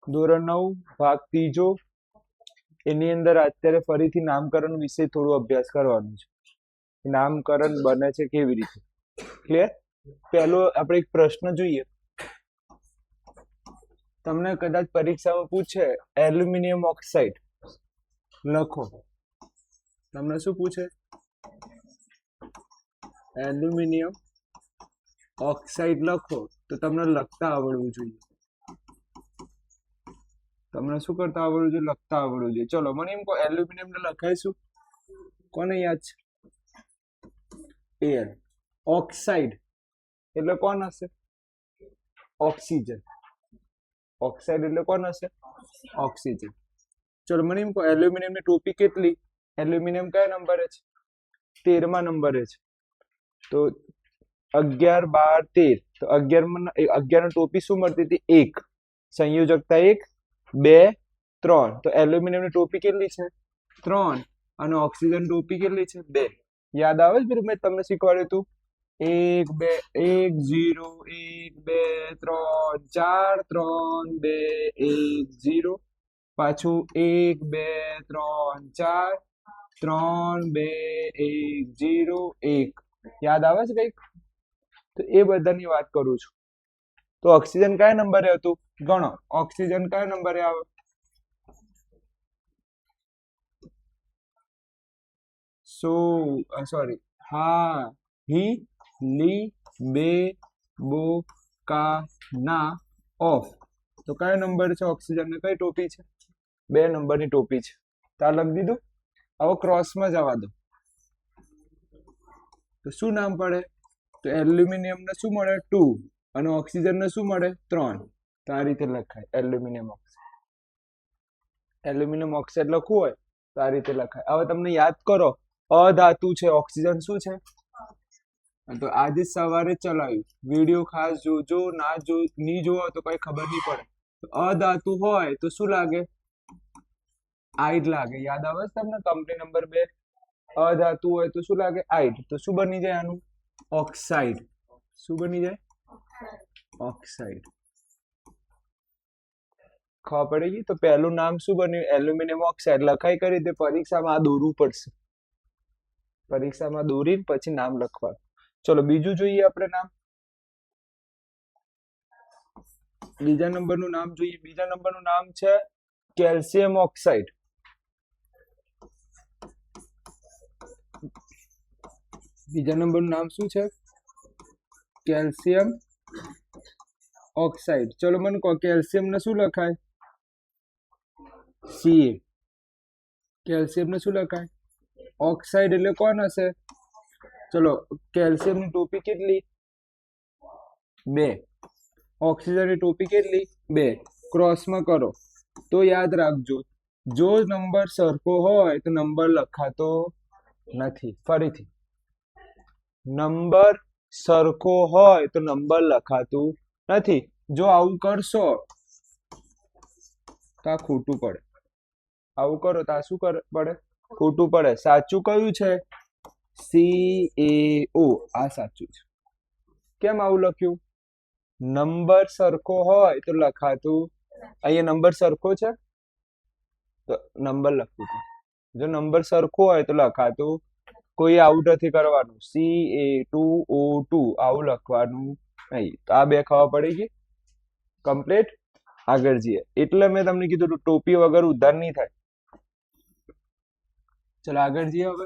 ધોરણ 9 ભાગ 3 એની અંદર અત્યારે ફરીથી નામકરણ વિશે થોડું અભ્યાસ કરવાનું છે। નામકરણ બને છે કેવી રીતે, ક્લિયર? પહેલો આપણે એક પ્રશ્ન જોઈએ। તમને કદાચ પરીક્ષામાં પૂછે એલ્યુમિનિયમ ઓક્સાઇડ લખો। તમને શું પૂછે? એલ્યુમિનિયમ ઓક્સાઇડ લખો તો તમને લખતા આવડવું જોઈએ। તમને શું કરતા આવડવું જોઈએ? લખતા આવડવું જોઈએ। ચલો મને એમ કહો, એલ્યુમિનિયમ ને લખાઈશું? કોને યાદ છે? એર। ઓક્સાઇડ એટલે કોણ હશે? ઓક્સિજન। ઓક્સાઇડ એટલે કોણ હશે? ઓક્સિજન। ચલો મને એમ કહો, એલ્યુમિનિયમ ની ટોપી કેટલી? એલ્યુમિનિયમ કયા નંબરે છે? 13મા નંબરે છે। તો 11, 12, 13 તો 11 ની ટોપી શું મળતી હતી? 1। સંયોજકતા 1, 2, 3 તો એલ્યુમિનિયમ ની ટોપી કેટલી છે? 3 અને ઓક્સિજન ટોપી કેટલી છે? 2। યાદ આવે છે? મેં તમને શીખવાડ્યું હતું 1, 2, 1, 0, 1, 2, 3, 4, 3, 2, 1, 0 પાછું 1, 2, 3, 4, 3, 2, 1, 0, 1। યાદ આવે છે કઈક? તો એ બધાની વાત કરું છું। તો ઓક્સિજન કયા નંબરે હતું? ગણો, ઓક્સિજન કયા નંબરે આવે? સોરી, હા, હી, લી, બે, બો, કા, ના, ઓફ। તો કયો નંબર છે ઓક્સિજન ને? કઈ ટોપી છે? 2 નંબરની ટોપી છે। તો લખી દીધું। હવે ક્રોસમાં જવા દો તો શું નામ પડે? તો એલ્યુમિનિયમ ને શું મળે? 2 અને ઓક્સિજન ને શું મળે? 3। તો આ રીતે લખાય એલ્યુમિનિયમ ઓક્સાઇડ। એલ્યુમિનિયમ ઓક્સાઇડ લખવું હોય તો આ રીતે લખાય। હવે તમને યાદ કરો, અધાતુ છે, ઓક્સિજન શું છે? તો આજે સવારે ચલાવ્યું વિડીયો, ખાસ જોજો, ના જો નહીં જોવો તો કઈ ખબર નહીં પડે। તો અધાતુ હોય તો શું લાગે? આઈડ લાગે। યાદ આવે છે તમને? કંપની નંબર 2 અધાતુ હોય તો શું લાગે? આઈડ। તો શું બની જાય આનું? ઓક્સાઇડ। શું બની જાય? ઓક્સાઇડ। ખબર પડી ગઈ? તો પહેલું નામ શું બન્યું? Aluminium oxide. લખાઈ કઈ રીતે? પરીક્ષામાં આ દોરવું પડશે। પરીક્ષામાં દોરીને પછી નામ લખવાનું। ચલો બીજું જોઈએ આપણે નામ। બીજા નંબરનું નામ જોઈએ। બીજા નંબરનું નામ છે કેલ્શિયમ ઓક્સાઇડ। બીજા નંબરનું નામ શું છે? Calcium oxide. ચલો મને કહો, કેલ્શિયમ ને શું લખાય? Ca। કેલ્શિયમ ને શું લખાય? ઓક્સાઇડ એટલે કોણ હશે? ચલો, કેલ્શિયમ ની ટોપી કેટલી? 2। ઓક્સિજન ની ટોપી કેટલી? 2। ક્રોસમાં કરો તો યાદ રાખજો, જો નંબર સરખો હોય તો નંબર લખાતો નથી। ફરીથી, નંબર સરખો હોય તો નંબર લખાતું નથી। જો આવું કરશો તો આ ખોટું પડે। આવું કરો તો આ શું પડે? ખોટું પડે। સાચું કયું છે? CaO। આ સાચું છે। કેમ આવું લખ્યું? નંબર સરખો હોય તો લખાતું, અહીંયા નંબર સરખો છે તો નંબર લખવું પડે। જો નંબર સરખો હોય તો લખાતું, કોઈ આવું નથી કરવાનું। Ca2O2 આવું લખવાનું નહીં। તો આ બે ખબર પડી ગઈ? કમ્પ્લીટ। આગળ જઈએ। એટલે મેં તમને કીધું ટોપી વગર ઉદ્ધાર નહીં થાય। ચલો આગળ જઈએ। હવે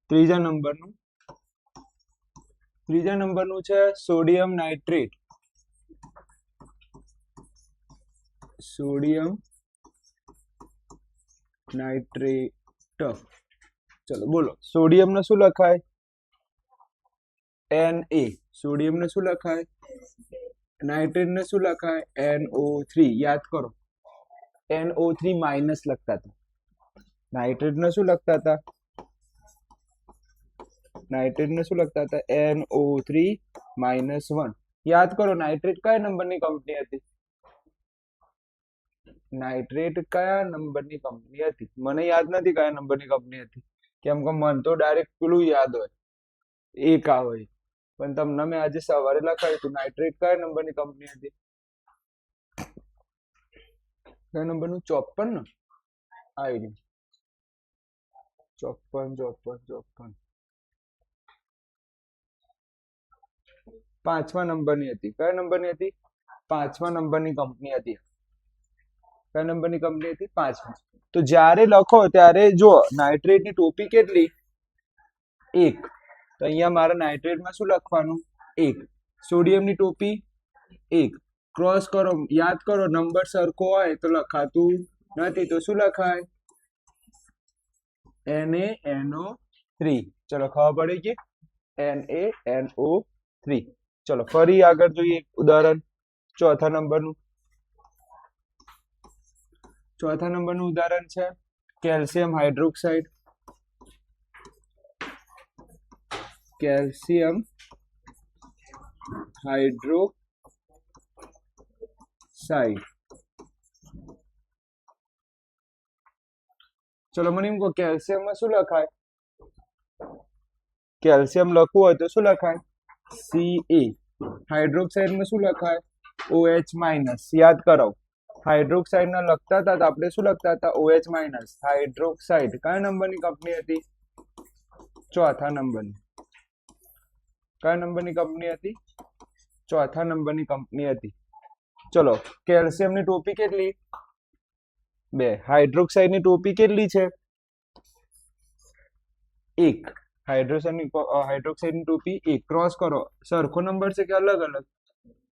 ત્રીજા નંબરનું છે સોડિયમ નાઇટ્રેટ। Sodium nitrate. ચલો બોલો, સોડિયમ ને શું લખાય? Na। સોડિયમ ને શું લખાય? નાઇટ્રેટ ને શું લખાય? NO3। યાદ કરો, NO3 માઇનસ લખતા હતા। નાઇટ્રેટ ને શું લખતા હતા? નાઇટ્રેટ ને શું લખતા હતા? NO3-1। યાદ કરો, નાઇટ્રેટ કયા નંબરની કંપની હતી? નાઇટ્રેટ કયા નંબરની કંપની હતી? મને યાદ નથી કયા નંબરની કંપની હતી, કેમ કે મને તો ડાયરેક્ટ પેલું યાદ હોય, 1 આવે। પણ તમને મેં આજે સવારે લખાયું હતું, નાઇટ્રેટ કયા નંબરની કંપની હતી? કયા નંબરનું 54 ને આઈડી 54 પાંચમા નંબરની હતી. કયા નંબરની હતી? પાંચમા નંબરની કંપની હતી. કયા નંબરની કંપની હતી? પાંચમા. તો જ્યારે લખો ત્યારે જો નાઇટ્રેટની ટોપી કેટલી? 1. તો અહીંયા મારે નાઇટ્રેટમાં શું લખવાનું? 1. સોડિયમની ટોપી 1. ક્રોસ કરો, યાદ કરો, નંબર સરખો હોય તો લખાતું નથી, તો શું લખાય? NaNO3. ચલો ખબર પડી કે NaNO3. ચલો ફરી આગળ જોઈએ ઉદાહરણ ચોથા નંબરનું. ચોથા નંબરનું ઉદાહરણ છે કેલ્શિયમ હાઇડ્રોક્સાઇડ. Calcium hydroxide. ચલો મને એમ કહો કેલ્શિયમમાં શું લખાય? કેલ્શિયમ લખવું હોય તો શું લખાય? Ca. હાઇડ્રોક્સાઇડમાં શું લખાય? OH-. યાદ કરો, હાઇડ્રોક્સાઇડ ના લખતા હતા તો આપણે શું લખતા હતા? OH-. હાઇડ્રોક્સાઇડ કયા નંબરની કંપની હતી? ચોથા નંબરની. કયા નંબરની કંપની હતી? ચોથા નંબરની કંપની હતી. ચલો કેલ્શિયમની ટોપી કેટલી? 2. હાઇડ્રોક્સાઇડની ટોપી કેટલી છે? 1. હાઇડ્રોક્સાઇડની ટોપી 1. ક્રોસ કરો, સરખો નંબર છે કે અલગ અલગ?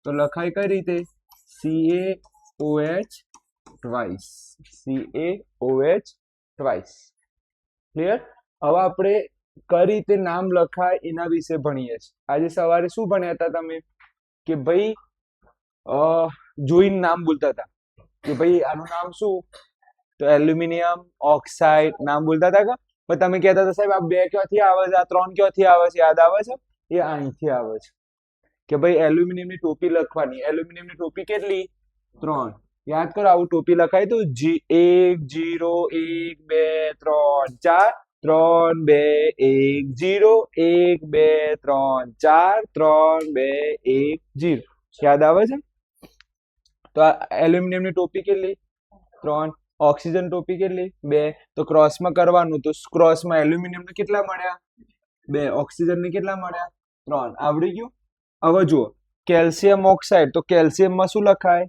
તો લખાય કઈ રીતે? CaOH twice. CaOH twice. Clear? હવે આપણે કઈ રીતે નામ લખાય એના વિશે ભણીએ છીએ. આજે સવારે શું ભણ્યા હતા તમે? કે ભાઈ જોઈને નામ બોલતા હતા કે ભાઈ આનું નામ શું? તો એલ્યુમિનિયમ ઓક્સાઇડ નામ બોલતા હતા. પણ તમે કહેતા હતા સાહેબ આ 2 ક્યાંથી આવે છે, આ 3 ક્યાંથી આવે છે? યાદ આવે છે? એ અહીંથી આવે છે કે ભાઈ એલ્યુમિનિયમની ટોપી લખવાની. એલ્યુમિનિયમની ટોપી કેટલી? 3. યાદ કરો, આવું ટોપી લખાય તો 1 0 1 2 3 4 3 2 1 0 1 2 3 4 3 2 1 0. યાદ આવે છે? તો આ એલ્યુમિનિયમની ટોપી કેટલી? 3. ઓક્સિજન ટોપી કેટલી? 2. તો ક્રોસમાં કરવાનું, તો ક્રોસમાં એલ્યુમિનિયમને કેટલા મળ્યા? 2. ઓક્સિજનને કેટલા મળ્યા? 3. આવડી ગયું? હવે જુઓ કેલ્શિયમ ઓક્સાઇડ. તો કેલ્શિયમમાં શું લખાય?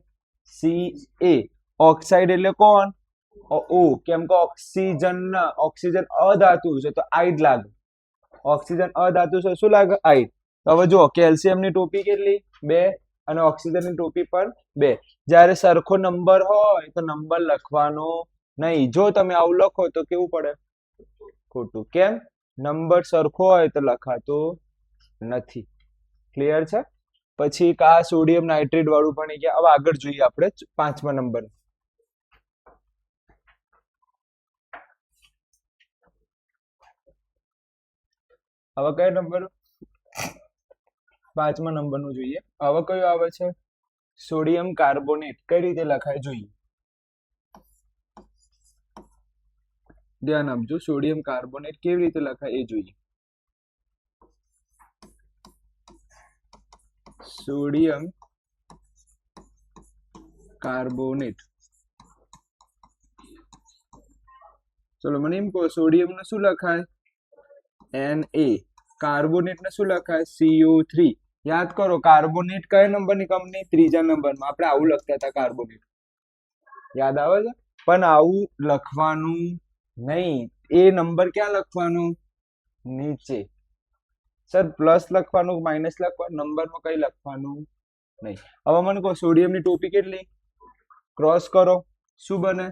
Ca. ઓક્સાઇડ એટલે કોણ? O. કેમ કે ઓક્સિજન અધાતુ છે તો આઈડ લાગે. ઓક્સિજન અધાતુ છે, શું લાગે? આઈડ. હવે જુઓ કેલ્શિયમની ટોપી કેટલી? 2. અને ઓક્સિજનની ટોપી પણ 2. જ્યારે સરખો નંબર હોય તો નંબર લખવાનો નહીં. જો તમે આવું લખો તો કેવું પડે? ખોટું. કેમ? નંબર સરખો હોય તો લખાતો નથી. ક્લિયર છે? પછી આ સોડિયમ નાઇટ્રેટ વાળું ભણી ગયા. હવે આગળ જોઈએ આપણે પાંચમા નંબર. હવે કયો નંબર? પાંચમા નંબરનું જોઈએ. હવે કયું આવે છે? Sodium carbonate. કઈ રીતે લખાય જોઈએ? ધ્યાન આપજો, સોડિયમ કાર્બોનેટ કેવી રીતે લખાય એ જોઈએ. Sodium carbonate. ચલો મને એમ કહો સોડિયમ ને શું લખાય? Na. કાર્બોનેટ ને શું લખાય? CO3. યાદ કરો કાર્બોનેટ કયા નંબરની કંપની? ત્રીજા નંબરમાં. આપણે આવું લખતા હતા કાર્બોનેટ. યાદ આવે છે? પણ આવું લખવાનું નહીં. એ નંબર ક્યાં લખવાનું? નીચે. સર પ્લસ લખવાનું, માઇનસ લખવાનું, નંબરમાં કઈ લખવાનું નહીં. હવે મને કહો સોડિયમની ટોપી કેટલી? ક્રોસ કરો, શું બને?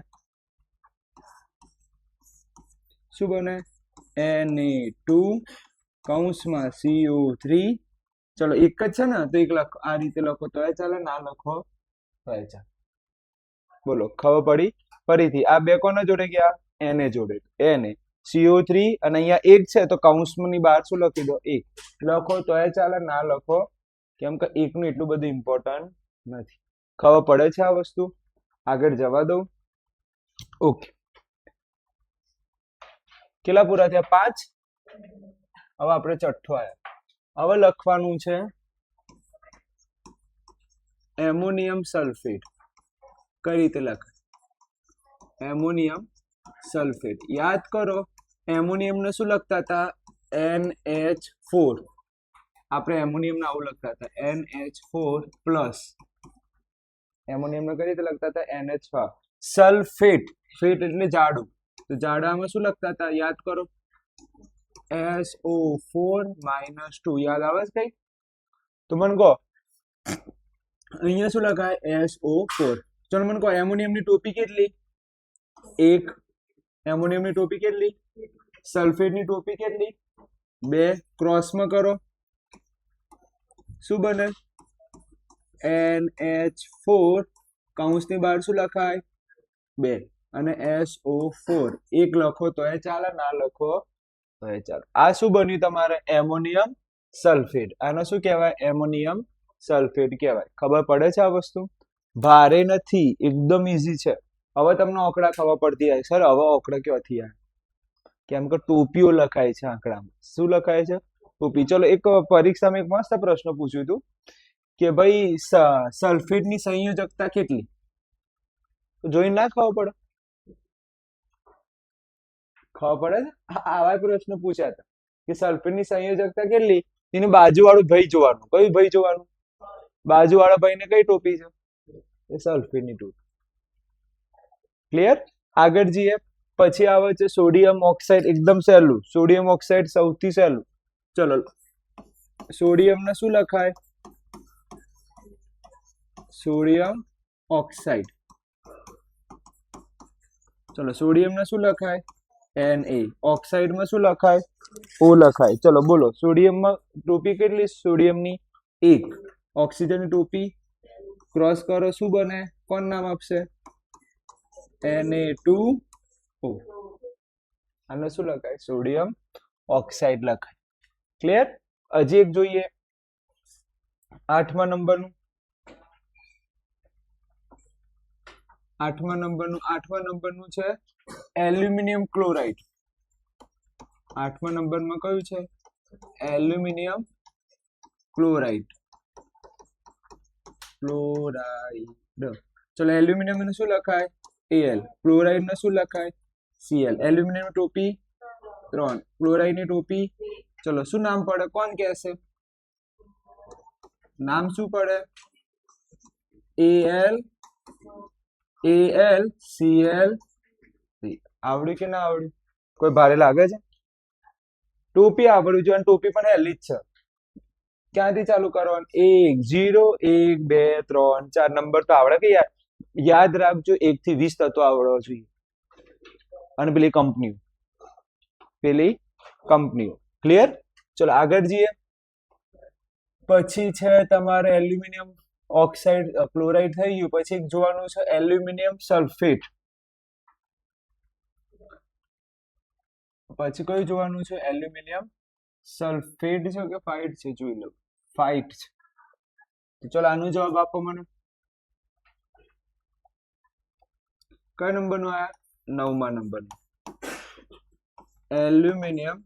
શું બને? Na2 કૌંસમાં CO3. ચલો એક જ છે ને તો એક લખો, આ રીતે લખો તો ચાલે, ના લખો તો ચાલે. બોલો ખબર પડી? ફરીથી આ બે કોના જોડે ગયા? Na જોડે. Na CO3 અને અહીંયા એક છે તો કૌંસની બહાર શું લખી દો? 1. લખો તો ચાલે, ના લખો કેમ કે એકનું એટલું બધું ઇમ્પોર્ટન્ટ નથી. ખબર પડે છે આ વસ્તુ? આગળ જવા દઉં. ઓકે, કેટલા પૂરા થયા? 5. હવે આપણે છઠ્ઠો આવ્યા. હવે લખવાનું છે એમોનિયમ સલ્ફેટ. કઈ રીતે લખાય? Ammonium sulphate. યાદ કરો એમોનિયમને શું લખતા હતા? NH4. આપણે એમોનિયમને આવું લખતા હતા NH4 પ્લસ. એમોનિયમને કઈ રીતે લખતા હતા? NH4. સલ્ફેટ, ફેટ એટલે જાડું, તો જાડામાં શું લખતા હતા? યાદ કરો SO4 - 2. યાદ આવે છે કઈ? તો મને કહો અહીંયા શું લખાય? SO4. ચલો મને કહો એમોનિયમની ટોપી કેટલી? 1. એમોનિયમની ટોપી કેટલી? સલ્ફેટની ટોપી કેટલી? 2. ક્રોસમાં કરો શું બને? NH4 કૌંસની બહાર શું લખાય? 2 અને SO4 1 લખો તો એ ચાલે, ના લખો તો એ ચાલે. આ શું બન્યું તમારે? Ammonium sulphate. આને શું કહેવાય? એમોનિયમ સલ્ફેટ કહેવાય. ખબર પડે છે આ વસ્તુ? ભારે નથી, એકદમ ઈઝી છે. હવે તમને આંકડા ખબર પડતી હોય સર હવે આંકડા ક્યાંથી આવે? કેમ કે ટોપીઓ લખાય છે આંકડામાં. શું લખાય છે? ટોપી. ચલો એક પરીક્ષામાં એક મસ્ત પ્રશ્ન પૂછ્યું હતું કે ભાઈ સલ્ફેટની સંયોજકતા કેટલી? તો જોઈને ના ખબર પડે? ખબર પડે છે? આવા પ્રશ્ન પૂછ્યા હતા કે સલ્ફેટની સંયોજકતા કેટલી? એની બાજુવાળું ભાઈ જોવાનું. કયું ભાઈ જોવાનું? બાજુવાળા ભાઈને કઈ ટોપી છે? એ સલ્ફેટની ટોપી. ક્લિયર? આગળ જઈએ. પછી આવે છે સોડિયમ ઓક્સાઇડ. એકદમ સહેલું. સોડિયમ ઓક્સાઇડ સૌથી સહેલું. ચલો સોડિયમને શું લખાય? Sodium oxide. ચલો સોડિયમને શું લખાય? Na. ઓક્સાઇડમાં શું લખાય? O લખાય. ચલો બોલો સોડિયમમાં ટોપી કેટલી? સોડિયમની 1. ઓક્સિજનની ટોપી ક્રોસ કરો શું બને? કોણ નામ આપશે? Na2O. આને શું લખાય? સોડિયમ ઓક્સાઇડ લખાય. ક્લિયર? હજી એક જોઈએ 8મા નંબરનું. 8મા નંબરનું છે એલ્યુમિનિયમ ક્લોરાઇડ. 8મા નંબરમાં કયું છે? Aluminium chloride. ચલો એલ્યુમિનિયમ ને શું લખાય? Al. ક્લોરાઇડ ને શું લખાય? Cl. એલ્યુમિનિયમ ટોપી 3. ક્લોરાઇડ ની ટોપી ચલો શું નામ પડે? કોણ કહેશે? નામ શું પડે? AlCl. આવડ્યું કે ના આવડ્યું? કોઈ ભારે લાગે છે? ટોપી આવડ્યું છે અને ટોપી પણ હેલી જ છે. ક્યાંથી ચાલુ કરવાનું? 1 0 1 2 3 4 નંબર તો આવડે કે યાર? યાદ રાખજો 1 થી 20 તત્વો આવડવા જોઈએ. અને પેલી કંપનીઓ. ક્લિયર? ચલો આગળ જઈએ. પછી છે તમારે એલ્યુમિનિયમ ઓક્સાઇડ ક્લોરાઇડ થઈ ગયું. પછી એક જોવાનું છે એલ્યુમિનિયમ સલ્ફેટ. પછી કયું જોવાનું છે? એલ્યુમિનિયમ સલ્ફેટ છે કે ફાઇટ છે? જોઈ લો. ફાઇટ છે. ચલો આનો જવાબ આપો મને. કયા નંબરનું આયા? 9મા નંબરનું. એલ્યુમિનિયમ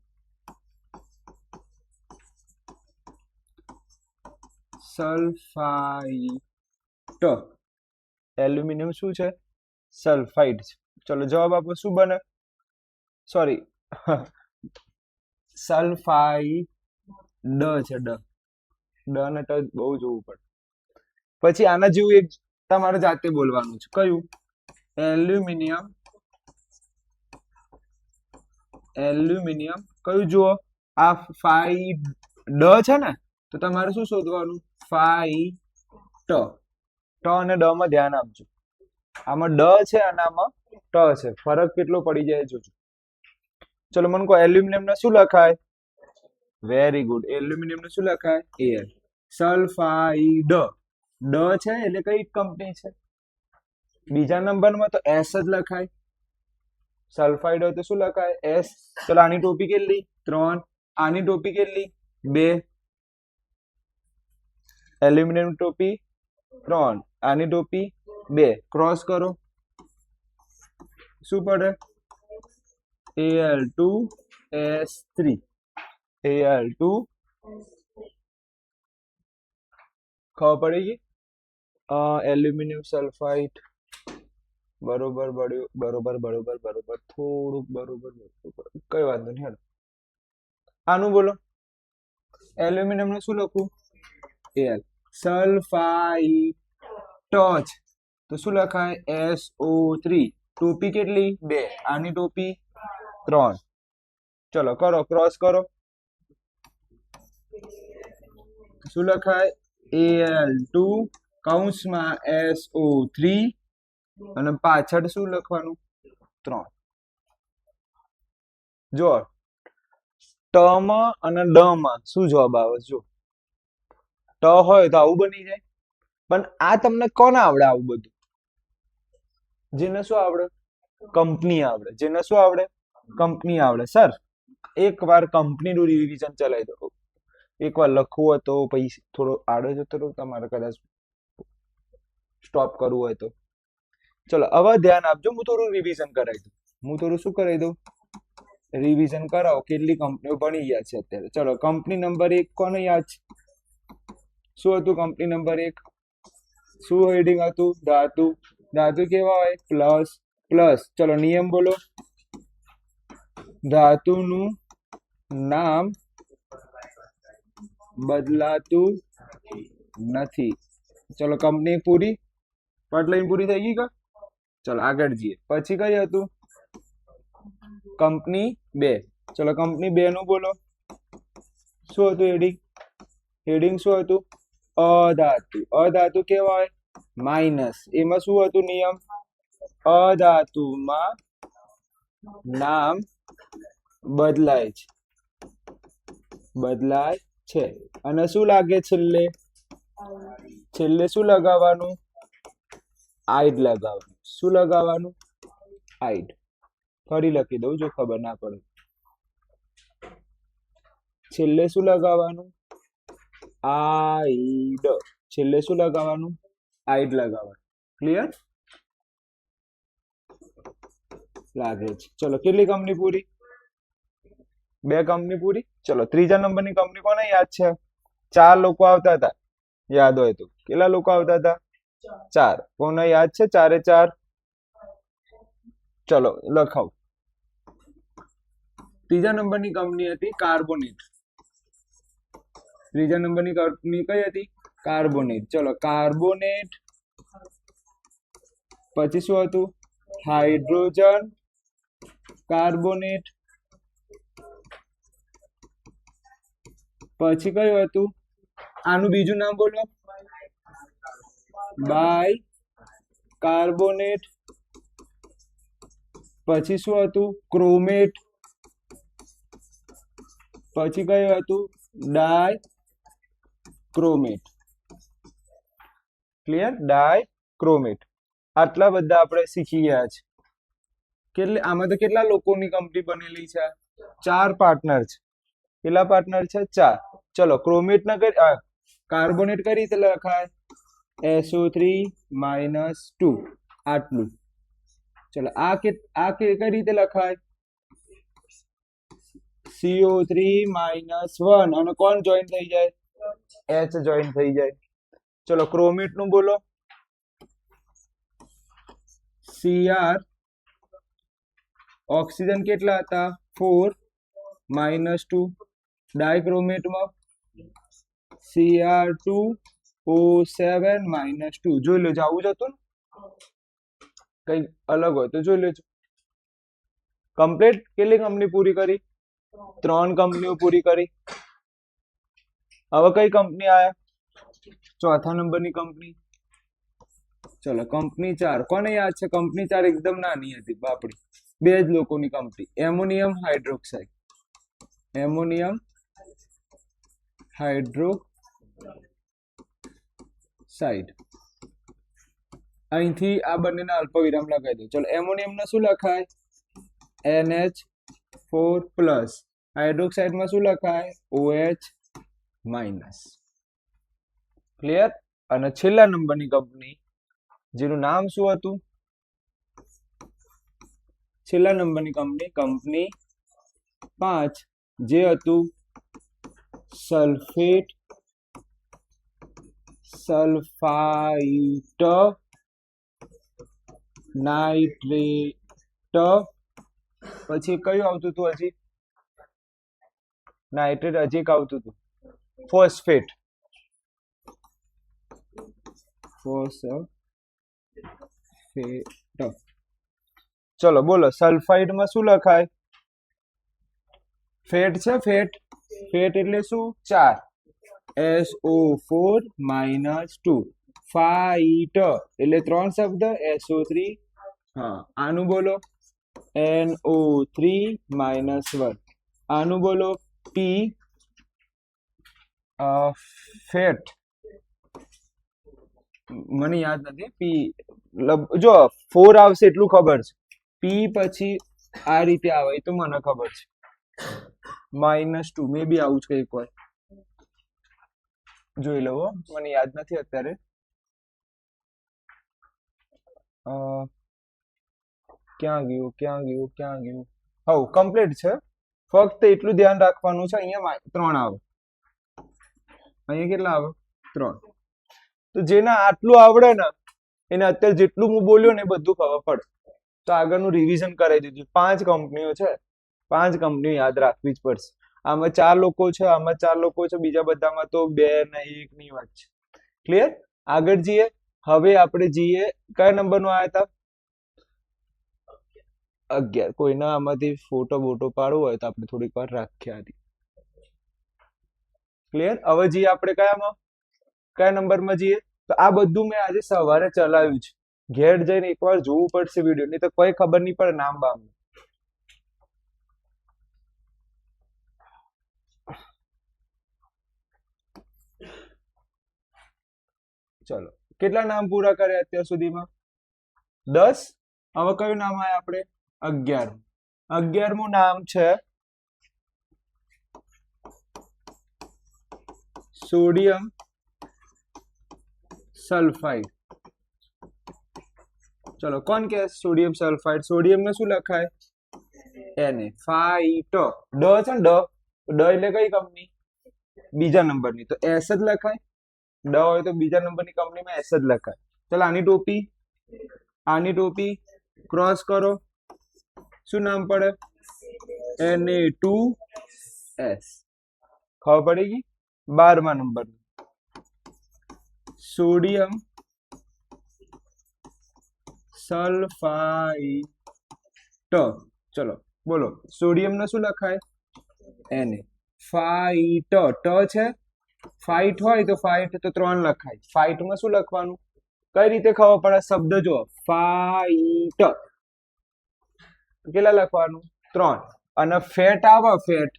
સલ્ફાઇટ. એલ્યુમિનિયમ શું છે? સલ્ફાઇડ છે. ચલો જવાબ આપો શું બને? સોરી સલ્ફાઇડ છે. ડ ને ટ બહુ જોવું પડે. પછી આના જેવું એક તમારે જાતે બોલવાનું છે. કયું? એલ્યુમિનિયમ કયું? જુઓ આ ફાઈ ડ છે ને, તો તમારે શું શોધવાનું? ફાઈ ટ અને ડ માં ધ્યાન આપજો. આમાં ડ છે અને આમાં ટ છે. ફરક કેટલો પડી જાય જોજો. ચલો મને કહો એલ્યુમિનિયમ ને શું લખાય? Very good. એલ્યુમિનિયમ ને શું લખાય? Al. સલ્ફાઇડ. ડ છે એટલે કઈ કંપની છે? બીજા નંબરમાં તો S જ લખાય. સલ્ફાઇડ હોય તો શું લખાય? S. ચલો આની ટોપી કેટલી? 3. આની ટોપી કેટલી? 2. એલ્યુમિનિયમ ટોપી 3. આની ટોપી 2. ક્રોસ કરો શું પડે? Al2S3. Al2 ખબર પડી ગઈ? એલ્યુમિનિયમ સલ્ફાઇડ બરોબર બરોબર બરોબર બરોબર બરોબર થોડુંક બરોબર બરોબર કઈ વાંધો નહીં હેડો આનું બોલો એલ્યુમિનિયમ ને શું લખું એલ સલ્ફાઇડ ટચ તો શું લખાય SO3 ટોપી કેટલી 2 આની ટોપી 3 ચલો કરો ક્રોસ કરો શું લખાય Al2 કૌંસમાં SO3 અને પાછળ શું લખવાનું 3 જો ટ માં અને ડ માં શું જવાબ આવે જો ટ હોય તો આવું બની જાય પણ આ તમને કોને આવડે આવું બધું જેને શું આવડે કંપની આવડે જેને શું આવડે કંપની આવડે સર એકવાર કંપનીનું રિવિઝન ચલાવી દો એકવાર લખવું હોય તો પછી થોડો આડો જતો રહો તમારે કદાચ સ્ટોપ કરવું હોય તો ચલો હવે ધ્યાન આપજો હું થોડું રિવિઝન કરાવી દઉં હું થોડું શું કરાવી દઉં રિવિઝન કરાવો કેટલી કંપનીઓ ભણી ગયા છે અત્યારે ચલો કંપની નંબર 1 કોને યાદ છે શું હતું કંપની નંબર 1 શું હેડિંગ હતું ધાતુ ધાતુ કેવા હોય પ્લસ પ્લસ ચલો નિયમ બોલો ધાતુનું નામ બદલાતું નથી ચલો કંપની પૂરી પાટ લાઈન પૂરી થઈ ગઈ કા ચલો આગળ જઈએ પછી કઈ હતું કંપની 2 ચલો કંપની 2 નું બોલો શું હતું હેડિંગ હેડિંગ શું હતું અધાતુ અધાતુ કેવા હોય માઇનસ એમાં શું હતું નિયમ અધાતુમાં નામ બદલાય છે અને શું લાગે છેલ્લે છેલ્લે શું લગાવવાનું આઈડ લગાવવાનું શું લગાવવાનું આઈડ ફરી લખી દઉં જો ખબર ના પડે છેલ્લે શું લગાવવાનું આઈડ છેલ્લે શું લગાવવાનું આઈડ લગાવવાનું ક્લિયર લાગે છે ચલો કેટલી કંપની પૂરી 2 કંપની પૂરી ચલો ત્રીજા નંબરની કંપની કોને યાદ છે 4 લોકો આવતા હતા યાદ હોય તો કેટલા લોકો આવતા હતા 4 કોને યાદ છે 4 એ 4 ચલો લખાવ ત્રીજા નંબરની કંપની હતી કાર્બોનેટ ત્રીજા નંબરની કંપની કઈ હતી કાર્બોનેટ ચલો કાર્બોનેટ પછી શું હતું હાઇડ્રોજન કાર્બોનેટ પછી કયું હતું આનું બીજું નામ બોલો બાય કાર્બોનેટ પછી શું હતું ક્રોમેટ પછી કયું હતું ડાય ક્રોમેટ ક્લિયર ડાય ક્રોમેટ આટલા બધા આપણે શીખી ગયા છે આમાં તો કેટલા લોકોની કંપની બનેલી છે 4 પાર્ટનર છે કેટલા પાર્ટનર છે 4 ચલો ક્રોમેટ ના કરી કાર્બોનેટ કઈ રીતે લખાય SO3 -2 આટલું ચલો આ કઈ રીતે લખાય CO3 -1 અને કોણ જોઈન થઈ જાય H જોઈન થઈ જાય ચલો ક્રોમેટ નું બોલો Cr ઓક્સિજન કેટલા હતા 4 -2 ડાયક્રોમેટમાં Cr2O7 -2 જોઈ લેજો આવું જ હતું ને કઈ અલગ હોય તો જોઈ લેજો કમ્પ્લીટ કેટલી કંપની પૂરી કરી 3 કંપનીઓ પૂરી કરી હવે કઈ કંપની આયા ચોથા નંબરની કંપની ચલો કંપની 4 કોને યાદ છે કંપની 4 એકદમ નાની હતી બાપડી 2 જ લોકોની company ammonium hydroxide ammonium hydroxide અહીંથી આ બંનેના અલ્પવિરામ લગાવી દો ચલો એમોનિયમ ને શું લખાય NH4+ હાઇડ્રોક્સાઇડ માં શું લખાય OH- ક્લિયર અને છેલ્લા નંબરની કંપની જેનું નામ શું હતું છેલ્લા નંબરની કંપની 5 જે હતું સલ્ફેટ સલ્ફાઇટ નાઇટ્રેટ, પછી કયું આવતું હતું હજી? નાઇટ્રેટ હજી એક આવતું હતું, ફોસ્ફેટ. ચલો બોલો, સલ્ફાઇડમાં શું લખાય? ફેટ છે, ફેટ. ફેટ એટલે શું? 4, SO4 - 2. ફાઇટ એટલે 3 શબ્દ, SO3. હા, આનું બોલો NO3 - 1. આનું બોલો P. ફેટ મને યાદ નથી. પી જો 4 આવશે એટલું ખબર છે. પી પછી આ રીતે આવે તો મને ખબર છે. -2 મે બી આવું જ કંઈક હોય, જોઈ લો, મને યાદ નથી અત્યારે. ક્યાં ગયું? હવ કમ્પ્લીટ છે. ફક્ત એટલું ધ્યાન રાખવાનું છે, અહીંયા 3 આવે, અહીંયા કેટલા આવે? 3. તો જેને આટલું આવડે ને એને અત્યારે જેટલું હું બોલ્યો ને એ બધું ખબર પડે. તો આગળનું રિવિઝન કરાવી દીધું. 5 કંપનીઓ છે, 5 કંપનીઓ યાદ રાખવી જ પડશે. આમાં 4 લોકો છે, આમાં 4 લોકો છે, બીજા બધામાં તો 2 ને 1 ની વાત છે. ક્લિયર? આગળ જઈએ. હવે આપણે જઈએ કયા નંબરનો આવ્યા હતા? 11. કોઈના આમાંથી ફોટો બોટો પાડવો હોય તો આપણે થોડીક વાર રાખીએ આથી. ક્લિયર? હવે જઈએ આપણે કયા નંબરમાં જઈએ? તો આ બધું મેં આજે સવારે ચલાવ્યું છે. ઘેર જઈને એકવાર જોવું પડશે વિડીયો, નહીં તો કોઈ ખબર નહીં પડે નામ બામ. ચલો, કેટલા નામ પૂરા કર્યા અત્યાર સુધીમાં? 10. હવે કયું નામ આવે આપણે? 11. 11મું નામ છે સોડિયમ સલ્ફાઇડ. ચલો, કોણ કે સોડિયમ સલ્ફાઇડ? સોડિયમ ને શું લખાય? Na. ફાઇટ ડ છે ને, ડ એટલે કઈ કંપની? બીજા નંબરની, તો S જ લખાય. ડ હોય તો બીજા નંબરની કંપનીમાં S જ લખાય. ચલો, આની ટોપી ક્રોસ કરો. શું નામ પડે? Na2S. ખબર પડી ગઈ? 12મા નંબર સોડિયમ સલ્ફાઇટ. ચલો બોલો, સોડિયમ ને શું લખાય? Na. ફાઇટ ટ છે. ફાઇટ હોય તો ફાઇટ તો 3 લખાય. ફાઇટમાં શું લખવાનું? કઈ રીતે ખબર પડે? શબ્દ જો, ફાઇટ કેટલા લખવાનું? 3. અને ફેટ આવે, ફેટ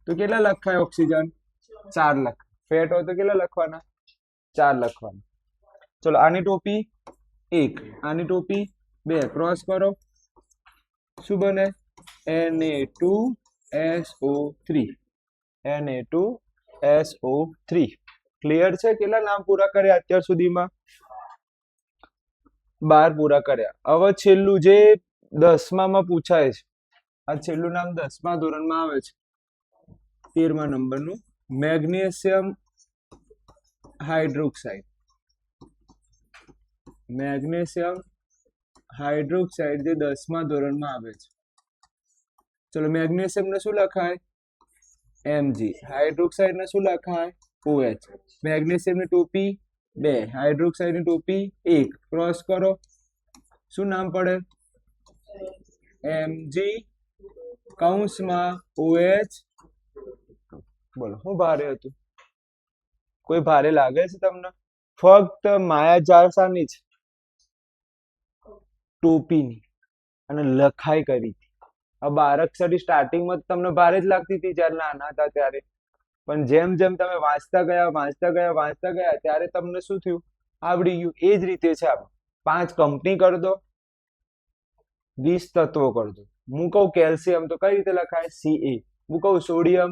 તો કેટલા લખાય? ઓક્સિજન 4 લખાય. ફેટ હોય તો કેટલા લખવાના? 4 લખવાના. ચલો, આની ટોપી 1, આની ટોપી 2. ક્રોસ કરો. શું બને? Na2SO3. Na2SO3. ક્લિયર છે? કેટલા નામ પૂરા કર્યા અત્યાર સુધીમાં? 12 પૂરા કર્યા. હવે છેલ્લું જે 10મામાં પૂછાય છે, આ છેલ્લું નામ 10મા ધોરણમાં આવે છે, 13મા નંબરનું, મેગ્નેશિયમ હાઇડ્રોક્સાઇડ. મેગ્નેશિયમ હાઇડ્રોક્સાઇડ જે 10મા ધોરણમાં આવે છે. ચલો, મેગ્નેશિયમ ને શું લખાય? Mg. હાઇડ્રોક્સાઇડ ને શું લખાય? OH. મેગ્નેશિયમ ની ટોપી 2, હાઇડ્રોક્સાઇડ ની ટોપી 1. ક્રોસ કરો. શું નામ પડે? Mg કૌંસમાં OH. બોલો, શું ભારે હતું? કોઈ ભારે લાગે છે તમને? ફક્ત માયાજાળ શાની છે? ટોપીની. અને લખાઈ કરી હતી. આ 12 અક્ષરી સ્ટાર્ટિંગમાં તમને ભારે જ લાગતી હતી જ્યારે નાના હતા ત્યારે, પણ જેમ જેમ તમે વાંચતા ગયા ત્યારે તમને શું થયું? આવડી ગયું. એ જ રીતે છે. આપણે 5 કંપની કરી દો, 20 તત્વો કરી દો. હું કહું કેલ્શિયમ તો કઈ રીતે લખાય? Ca. હું કહું સોડિયમ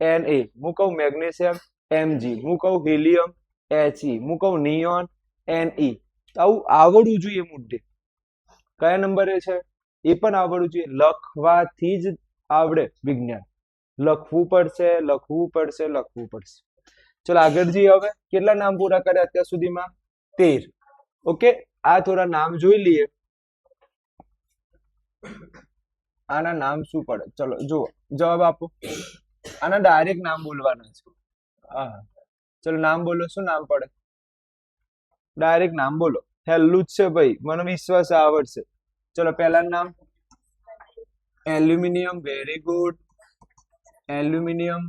Na. હું કહું મેગ્નેશિયમ Mg. હું કહું હિલિયમ He. હું કહું નિયોન Ne. આવું આવડવું જોઈએ મુદ્દે. કયા નંબરે છે? એ પણ આવડવું જોઈએ. લખવાથી જ આવડે વિજ્ઞાન. લખવું પડશે. ચલો, આગળ જઈએ. હવે કેટલા નામ પૂરા કર્યા અત્યાર સુધીમાં? 13. ઓકે, આ થોડા નામ જોઈ લઈએ. આના નામ શું પડે? ચલો જુઓ, જવાબ આપો. આના ડાયરેક્ટ નામ બોલવાના છે. હા, ચલો નામ બોલો. શું નામ પડે? ડાયરેક્ટ નામ બોલો. હેલું જ છે ભાઈ, મને વિશ્વાસ આવડશે. ચલો પહેલા નામ એલ્યુમિનિયમ. Very good, aluminium.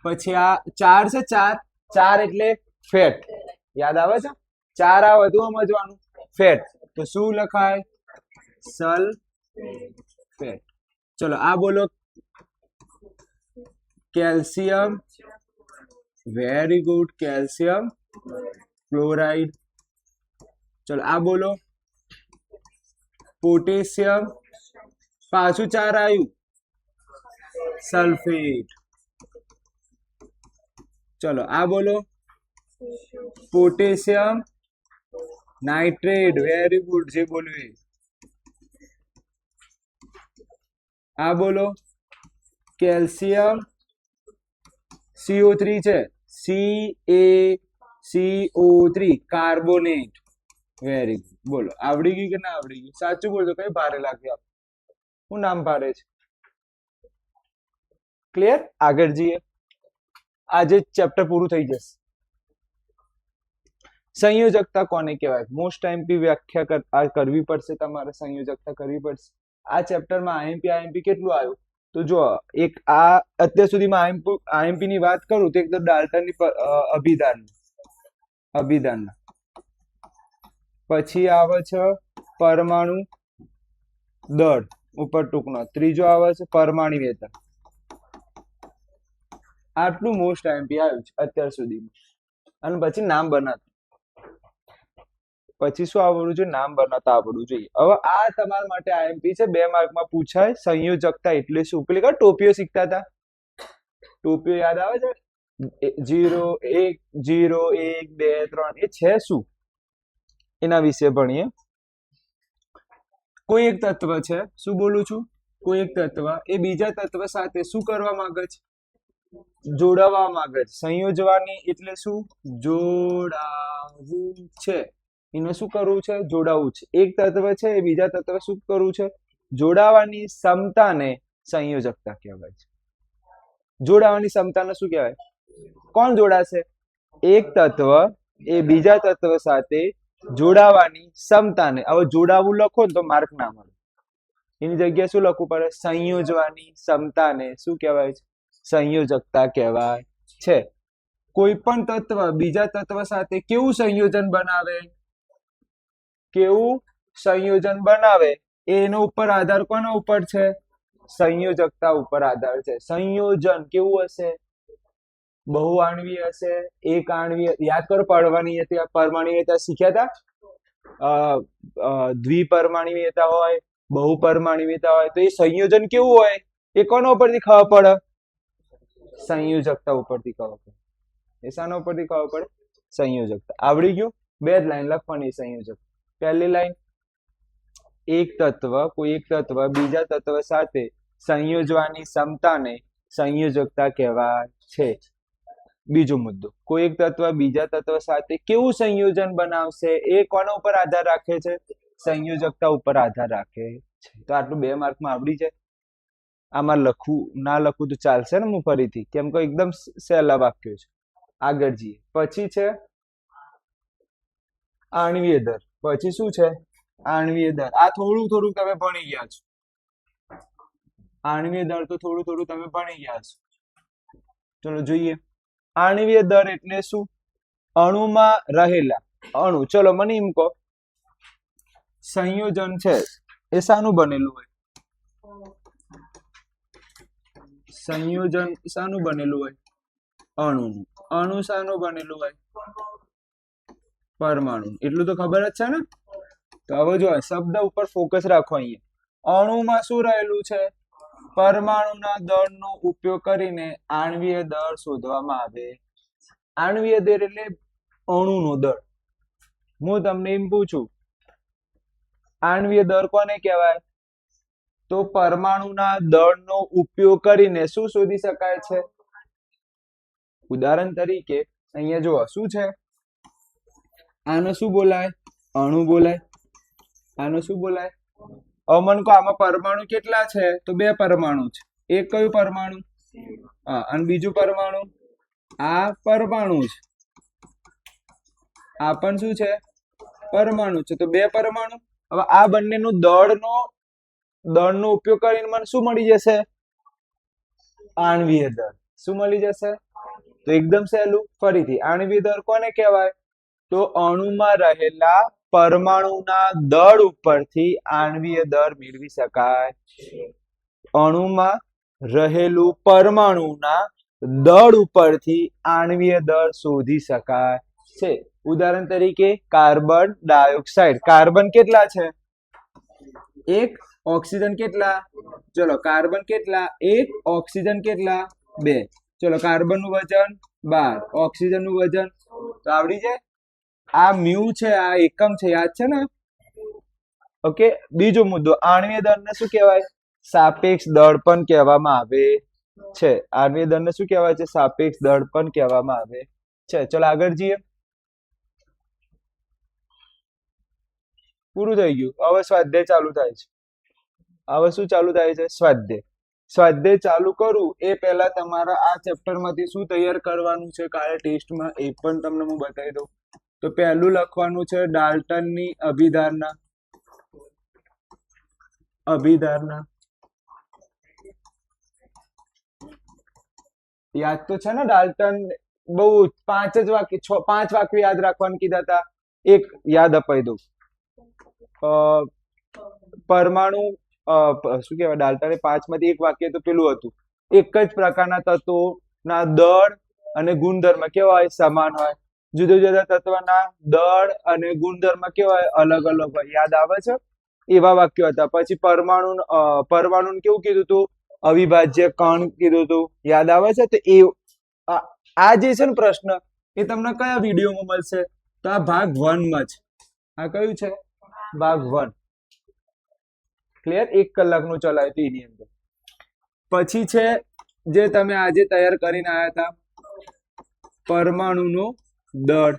પછી આ 4 છે. 4 4 એટલે ફેટ. યાદ આવે છે? 4 આવે તો સમજવાનું ફેટ. તો શું લખાય? સલ્ફેટ. ચલો આ બોલો calcium. Very good, calcium chloride. ચલો આ બોલો પોટેશિયમ. પાછું 4 આવ્યું, સલ્ફેટ. ચલો આ બોલો પોટેશિયમ નાઇટ્રેટ. વેરી ગુડ, જે બોલ્યું એ. આ બોલો કેલ્શિયમ CO3 છે, CaCO3 કાર્બોનેટ. Very good. બોલો આવડી ગયું કે ના આવડી ગયું? સાચું બોલજો, કઈ ભારે લાગ્યું? શું નામ ભારે છે? ક્લિયર? આગળ જઈએ. આજે ચેપ્ટર પૂરું થઈ જશે. સંયોજકતા કોને કહેવાય? મોસ્ટ આઈએમપી વ્યાખ્યા કરવી પડશે તમારે. સંયોજકતા કરવી પડશે. આ ચેપ્ટરમાં આઈએમપી કેટલું આવ્યું? તો જો એક આ અત્યાર સુધીમાં આઈએમપી ની વાત કરું તો એક તો ડાલ્ટનની અભિધાન. પછી આવે છે પરમાણુ દળ ઉપર ટૂંકનો. ત્રીજો આવે છે પરમાણ્વીયતા. આટલું મોસ્ટ આઈએમપી આવ્યું છે અત્યાર સુધીમાં. અને પછી નામ બનાવતા. પછી શું આવડવું જોઈએ? નામ બનાવતા આવડવું જોઈએ. હવે આ તમારા માટે આઈએમપી છે. 2 માર્કમાં પૂછાય. સંયોજકતા એટલે શું? પેલી કા ટોપીઓ શીખતા હતા? ટોપીઓ યાદ આવે છે? 0 1 0 1 2 3 એ છે શું? એના વિશે ભણીએ. કોઈ એક તત્વ છે. શું બોલું છું? કોઈ એક તત્વ એ બીજા તત્વ સાથે શું કરવા માંગે છે? જોડાવા માંગે છે. સંયોજવાની એટલે શું? જોડાવું છે. એને શું કરવું છે? જોડાવું છે. એક તત્વ છે એ બીજા તત્વ શું કરવું છે? જોડાવાની ક્ષમતાને સંયોજકતા કહેવાય છે. જોડાવાની ક્ષમતાને શું કહેવાય? કોણ જોડાશે? એક તત્વ એ બીજા તત્વ સાથે જોડાવાની ક્ષમતાને. હવે જોડાવું લખો ને તો માર્ક ના મળે. એની જગ્યાએ શું લખવું પડે? સંયોજવાની ક્ષમતાને શું કહેવાય છે? સંયોજકતા કહેવાય છે. કોઈ પણ તત્વ બીજા તત્વ સાથે કેવું સંયોજન બનાવે? કેવું સંયોજન બનાવે એનો ઉપર આધાર કોના ઉપર છે? સંયોજકતા ઉપર આધાર છે. સંયોજન કેવું હશે? બહુઆણ્વીય હશે, એક આણ્વીય. યાદ કરો પડવાની પરમાણ્વીયતા શીખ્યા હતા. દ્વિપરમાણ્વીયતા હોય, બહુપરમાણ્વીયતા હોય. તો એ સંયોજન કેવું હોય એ કોના ઉપરથી ખબર પડે? સંયોજકતા ઉપરથી ખબર પડે. એ શાના ઉપરથી ખબર પડે? સંયોજકતા. આવડી ગયું? 2 જ લાઈન લખવાની સંયોજક. પહેલી લાઈન એક તત્વ કોઈ એક તત્વ બીજા તત્વ સાથે સંયોજવાની ક્ષમતાને સંયોજકતા કહેવાય છે. બીજો મુદ્દો, કોઈ એક તત્વ બીજા તત્વ સાથે કેવું સંયોજન બનાવશે એ કોના ઉપર આધાર રાખે છે? સંયોજકતા ઉપર આધાર રાખે છે. તો આટલું 2 માર્કમાં આવડી જાય. આમાં લખવું ના લખવું તો ચાલશે ને? હું ફરીથી, કેમ કે એકદમ સહેલા વાક્યો છે. આગળ જઈએ. પછી છે આણ્વીય દર. પછી શું છે? આણ્વીય દર. આ થોડું થોડું તમે ભણી ગયા છો. આણ્વીય દર તો થોડું થોડું તમે ભણી ગયા છો. ચલો જોઈએ. આણ્વીય દર એટલે શું? અણુમાં રહેલા અણુ. ચલો મને એમ કહો, સંયોજન છે એ શાનું બનેલું હોય? સંયોજન શાનું બનેલું હોય? અણુનું. અણુ શાનું બનેલું હોય? પરમાણુ. એટલું તો ખબર જ છે ને? તો હવે જો શબ્દ ઉપર ફોકસ રાખો. અહીંયા અણુમાં શું રહેલું છે? પરમાણુના દળનો ઉપયોગ કરીને આણ્વીય દળ શોધવામાં આવે. આણ્વીય દળ એટલે અણુનો દળ. હું તમને એમ પૂછું, આણ્વીય દળ કોને કહેવાય? તો પરમાણુના દળનો ઉપયોગ કરીને શું શોધી શકાય છે? ઉદાહરણ તરીકે અહીંયા જુઓ શું છે? આનો શું બોલાય? અણુ બોલાય. આનો શું બોલાય? અમન કો આમાં પરમાણુ કેટલા છે? તો 2 પરમાણુ છે. એક કયું પરમાણુ? હા, અને બીજું પરમાણુ આ પરમાણુ છે. આ પણ શું છે? પરમાણુ છે. તો 2 પરમાણુ. હવે આ બંનેનું દળનો ઉપયોગ કરીને મને શું મળી જશે? આણ્વીય દળ. શું મળી જશે? તો એકદમ સહેલું. ફરીથી આણ્વીય દળ કોને કહેવાય? તો અણુમાં રહેલા પરમાણુના દળ ઉપરથી આણ્વીય દળ મેળવી શકાય. અણુમાં રહેલું પરમાણુના દળ ઉપરથી આણ્વીય દળ શોધી શકાય છે. ઉદાહરણ તરીકે કાર્બન ડાયોક્સાઇડ. કાર્બન કેટલા છે? 1. ઓક્સિજન કેટલા? ચલો કાર્બન કેટલા? 1. ઓક્સિજન કેટલા? 2. ચલો કાર્બન નું વજન 12, ઓક્સિજન નું વજન તો આવડી જાય. આ મ્યુ છે, આ એકમ છે, યાદ છે ને? ઓકે. બીજો મુદ્દો, આણ્વીય દળને શું કહેવાય? સાપેક્ષ દળ પણ કહેવામાં આવે છે. આણ્વીય દળને શું કહેવાય છે? સાપેક્ષ દળ પણ કહેવામાં આવે છે. ચલો આગળ જઈએ. પૂરું થઈ ગયું. હવે સ્વાધ્યાય ચાલુ થાય છે. હવે શું ચાલુ થાય છે? સ્વાધ્યાય. સ્વાધ્યાય ચાલુ કરું એ પહેલા તમારા આ ચેપ્ટરમાંથી શું તૈયાર કરવાનું છે કાલે ટેસ્ટમાં એ પણ તમને હું બતાવી દઉં. તો પહેલું લખવાનું છે ડાલ્ટનની અભિધારણા. અભિધારણા યાદ તો છે ને? ડાલ્ટન બહુ 5 જ વાક્ય 5 વાક્ય યાદ રાખવાનું કીધા હતા. એક યાદ અપાઈ દઉં. પરમાણુ શું કહેવાય? ડાલ્ટને 5 માંથી એક વાક્ય તો પેલું હતું, એક જ પ્રકારના તત્વોના દળ અને ગુણધર્મ કેવા હોય? સમાન હોય. જુદા જુદા તત્વના દળ અને ગુણધર્મ કેવા હોય? અલગ અલગ હોય. યાદ આવે છે? એવા વાક્યો હતા. પછી પરમાણુ કેવું કીધું હતું? અવિભાજ્ય કણ કીધું હતું. યાદ આવે છે? તો એ આ જે છે ને પ્રશ્ન એ તમને કયા વિડીયોમાં મળશે? તો આ ભાગ 1 માં છે. આ કયું છે? ભાગ 1. ક્લિયર? 1 કલાકનું ચલાવ્યું હતું એની અંદર. પછી છે જે તમે આજે તૈયાર કરીને આવ્યા હતા, પરમાણુનું દળ.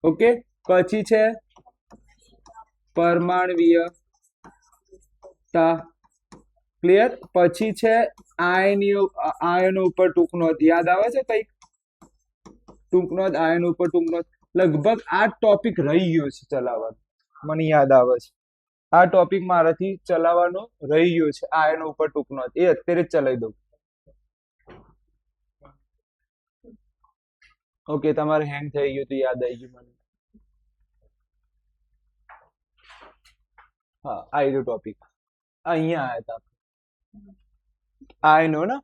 ઓકે. પછી છે પરમાણ્વીયતા. ક્લિયર? પછી છે આયનો ઉપર ટૂંક નોંધ. યાદ આવે છે કઈક? ટૂંક નોંધ, આયનો ઉપર ટૂંક નોંધ. લગભગ આ ટોપિક રહી ગયો છે ચલાવવાનો, મને યાદ આવે છે. આ ટોપિક મારાથી ચલાવવાનો રહી ગયો છે. આયનો ઉપર ટૂંક નોંધ એ અત્યારે જ ચલાવી દઉં. ઓકે. તમારે હેંગ થઈ ગયું તો યાદ આવી ગયું મને. હા, આવી ગયો ટોપિક. અહીંયા આવ્યા હતા આયનો ને.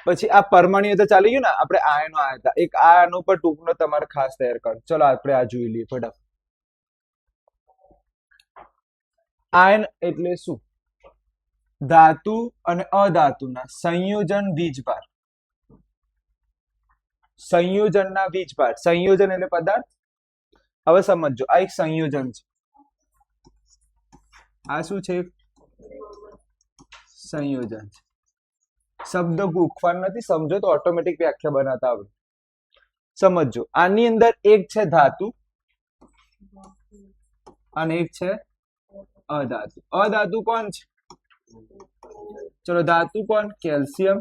પછી આ પરમાણુ તો ચાલી ગયું ને. આપણે આયનો આવ્યા હતા. એક આયનો પર ટૂંકનો તમારે ખાસ તૈયાર કરો. ચલો આપણે આ જોઈ લઈએ ફટાફટ. આયન એટલે શું? ધાતુ અને અધાતુના સંયોજન વીજભાર. સંયોજનના વીજભાર. સંયોજન એટલે પદાર્થ. હવે સમજો, આ એક સંયોજન છે. આ શું છે? સંયોજન છે. શબ્દ ગોખવાનું નથી, સમજો તો ઓટોમેટિક વ્યાખ્યા બનાવતા આવડે. સમજો, આની અંદર એક છે ધાતુ અને એક છે અધાતુ. અધાતુ કોણ છે? ચલો ધાતુ કોણ? કેલ્શિયમ.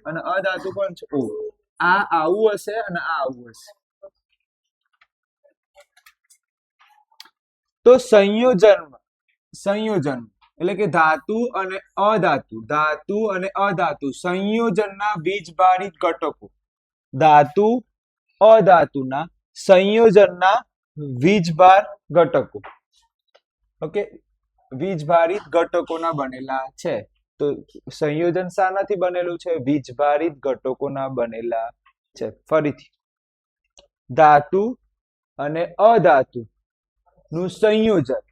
અને અધાતુ કોણ છે? O. આ આવું હશે અને આ આવું હશે. તો સંયોજન એટલે કે ધાતુ અને અધાતુ સંયોજનના વીજભારિત ઘટકો. ધાતુ અધાતુના સંયોજનના વીજભાર ઘટકો. ઓકે. વીજભારિત ઘટકોના બનેલા છે. તો સંયોજન શાનાથી બનેલું છે? વીજભારિત ઘટકોના બનેલા છે. ફરીથી, ધાતુ અને અધાતુ નું સંયોજન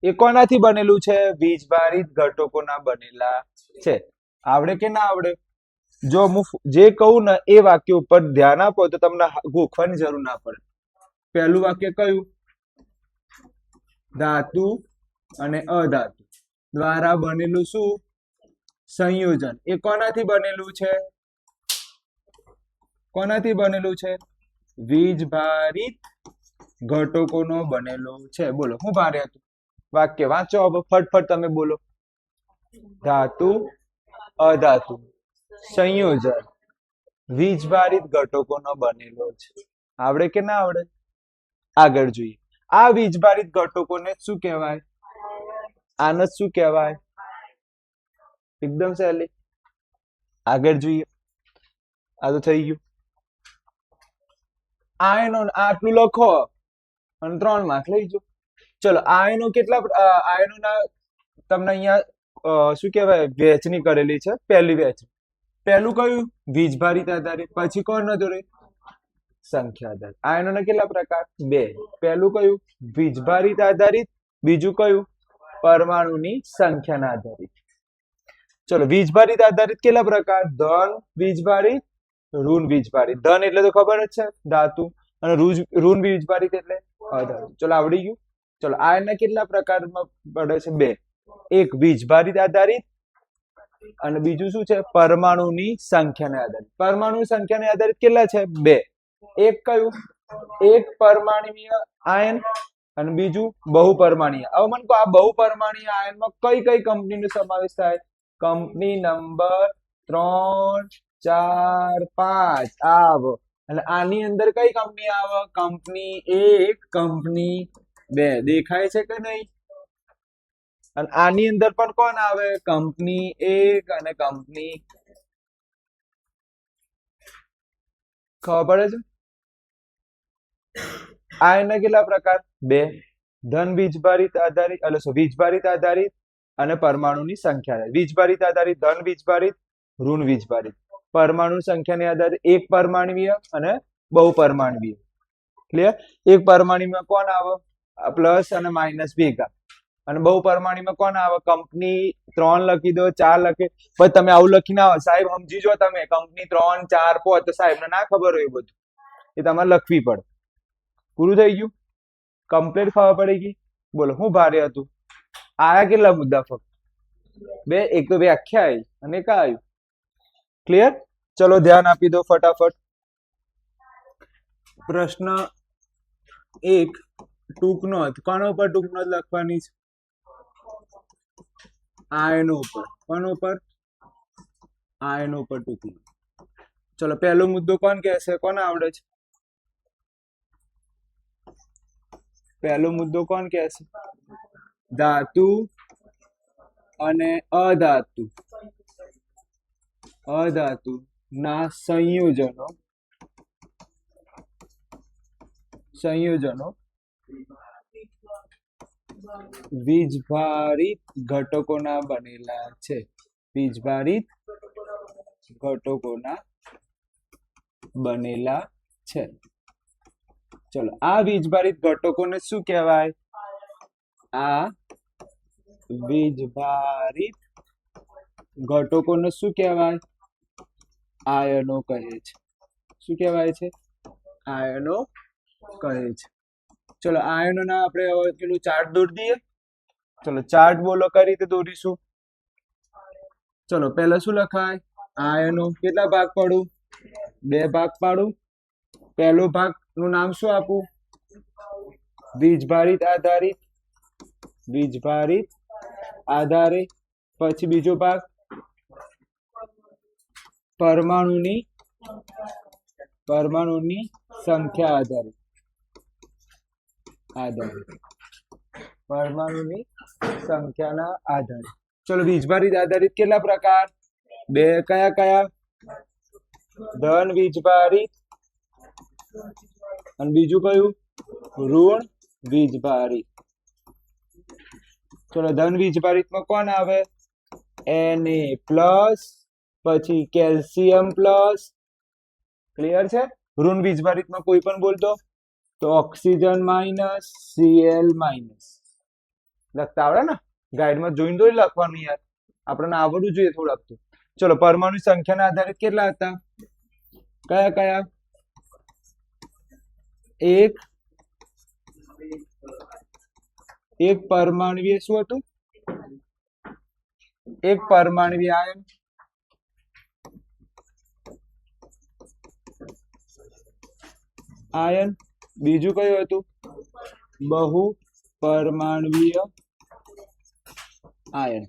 એ કોનાથી બનેલું છે? વીજભારિત ઘટકોના બનેલા છે. આવડે કે ના આવડે? જો હું જે કહું ને એ વાક્ય ઉપર ધ્યાન આપો તો તમને ગોખવાની જરૂર ના પડે. પહેલું વાક્ય કયું? ધાતુ અને અધાતુ દ્વારા બનેલું શું? સંયોજન. એ કોનાથી બનેલું છે? કોનાથી બનેલું છે? વીજભારિત ઘટકોનો બનેલો છે. બોલો શું ભારે હતું? વાક્ય વાંચો હવે ફટફટ તમે બોલો. ધાતુ અધાતુ સંયોજન વીજભારિત ઘટકોનો બનેલો છે. આવડે કે ના આવડે? આગળ જોઈએ. આ વીજભારિત ઘટકોને શું કહેવાય? આને શું કહેવાય? એકદમ સહેલી. આગળ જોઈએ. આ તો થઈ ગયું. આયનો આટલું લખો અને 3 માર્ક લઈ જાઓ. ચલો આયનો કેટલા આયનોના તમને અહીંયા શું કહેવાય વહેંચણી કરેલી છે. પહેલી વહેંચણી. પહેલું કયું? વીજભારિત આધારિત. પછી કોણ નતું રે? સંખ્યા આધારિત. આયનોના કેટલા પ્રકાર? 2. પહેલું કયું? વીજભારિત આધારિત. બીજું કયું? પરમાણુની સંખ્યાના આધારિત. ચલો વીજભારિત આધારિત કેટલા પ્રકાર? ધન વીજભારિત, ઋણ વીજભારિત. ધન એટલે તો ખબર જ છે ધાતુ, અને ઋણ વીજભારિત એટલે અધાતુ. ચલો આવડી ગયું. ચલો આયનના કેટલા પ્રકારમાં પડે છે? 2. એક વીજભારિત આધારિત અને બીજું શું છે? પરમાણુની સંખ્યાને આધારિત. પરમાણુ સંખ્યાને આધારિત કેટલા છે? 2. એક કયું? એક પરમાણુય આયન અને બીજું બહુપરમાણીય. હવે મને કહો આ બહુપરમાણીય આયનમાં કઈ કઈ કંપનીનો સમાવેશ થાય? કંપની નંબર 3, 4, 5 આવો. અને આની અંદર કઈ કંપની આવે? Company 1, company 2. દેખાય છે કે નહીં? અને આની અંદર પણ કોણ આવે? કંપની 1 અને કંપની. ખબર પડે છે? આયનના કેટલા પ્રકાર? 2. ધન વીજભારિત આધારિત વીજભારિત આધારિત અને પરમાણુની સંખ્યા. વીજભારિત આધારિત, ધન વીજભારિત, ઋણ વીજભારિત. પરમાણુ સંખ્યાને આધારે એક પરમાણુય અને બહુપરમાણુય. ક્લિયર? એક પરમાણુમાં કોણ આવે? પ્લસ અને માઇનસ ભેગા. અને બહુપરમાણુમાં કોણ આવે? કંપની 3 લખી દો, 4 લખી. પણ તમે આવું લખીને આવો સાહેબ સમજી જો તમે કંપની 3, 4, 5 તો સાહેબને ના ખબર હોય બધું. એ તમારે લખવી પડે. પૂરું થઈ ગયું? કમ્પ્લીટ ખબર પડી ગઈ? બોલો શું ભારે હતું? આયા કેટલા મુદ્દા? ફક્ત 2. એક તો વ્યાખ્યા આવી અને એક આવ્યું. ક્લિયર? ચલો ધ્યાન આપી દો ફટાફટ. પ્રશ્ન 1 ટૂંક નોંધ. કોના ઉપર ટૂંક નોંધ લખવાની છે? આયનો ઉપર. કોના ઉપર? આયનો ઉપર ટૂંક નોંધ. ચલો પહેલો મુદ્દો કોણ કહેશે? કોને આવડે છે? પહેલો મુદ્દો કોણ કહેશે? ધાતુ અને અધાતુ ના સંયોજનો વીજભારિત ઘટકોના બનેલા છે. વીજભારિત ઘટકોના બનેલા છે. ચલો આ વીજભારિત ઘટકોને શું કહેવાય? આ વીજભારિત ઘટકોને શું કહેવાય? આયનો કહે છે. શું કહેવાય છે? આયનો કહે છે. ચલો આયનોના આપણે હવે પેલું ચાર્ટ દોરી દઈએ. ચલો ચાર્ટ બોલો કઈ રીતે દોરીશું? ચલો પહેલા શું લખાય? આયનો. કેટલા ભાગ પાડું? 2 ભાગ પાડું. પહેલો ભાગ નું નામ શું આપું? વીજભારિત આધારિત. વીજભારિત આધારે. પછી બીજો ભાગ પરમાણુની સંખ્યા આધારે. પરમાણુની સંખ્યાના આધારે. ચલો વીજભારિત આધારિત કેટલા પ્રકાર? 2. કયા કયા? ધન વીજભારિત અને બીજું કયું? ઋણ વીજભારિત. ચલો ધન વીજભારિતમાં કોણ આવે? Na પ્લસ, પછી કેલ્શિયમ પ્લસ. ક્લિયર છે? ઋણ વીજભારિતમાં કોઈ પણ બોલતો તો ઓક્સિજન માઇનસ, Cl માઇનસ. લખતા આવડે ને? ગાઈડમાં જોઈને તો લખવાનું યાર, આપણને આવડવું જોઈએ થોડુંક તો. ચલો પરમાણુ સંખ્યાના આધારિત કેટલા હતા? કયા કયા? 1 પરમાણુય શું હતું? 1 પરમાણુય આયન બીજું કયું હતું? બહુ પરમાણ્વીય આયન.